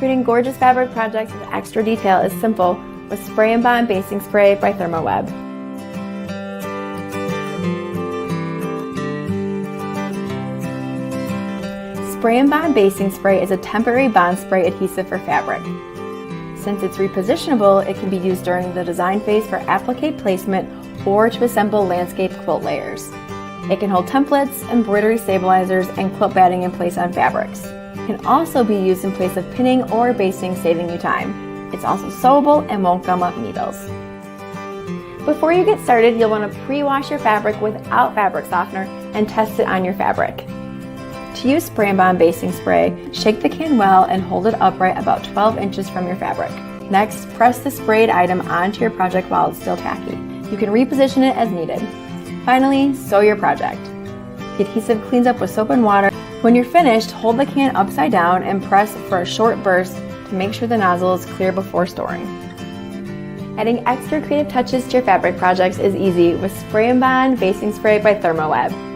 Creating gorgeous fabric projects with extra detail is simple with SpraynBond Basting Spray by ThermoWeb. SpraynBond Basting Spray is a temporary bond spray adhesive for fabric. Since it's repositionable, it can be used during the design phase for applique placement or to assemble landscape quilt layers. It can hold templates, embroidery stabilizers, and quilt batting in place on fabrics. It can also be used in place of pinning or basting, saving you time. It's also sewable and won't gum up needles. Before you get started, you'll want to pre-wash your fabric without fabric softener and test it on your fabric. To use SpraynBond Basting Spray, shake the can well and hold it upright about 12 inches from your fabric. Next, press the sprayed item onto your project while it's still tacky. You can reposition it as needed. Finally, sew your project. The adhesive cleans up with soap and water. When you're finished, hold the can upside down and press for a short burst to make sure the nozzle is clear before storing. Adding extra creative touches to your fabric projects is easy with SpraynBond Basting Spray by ThermoWeb.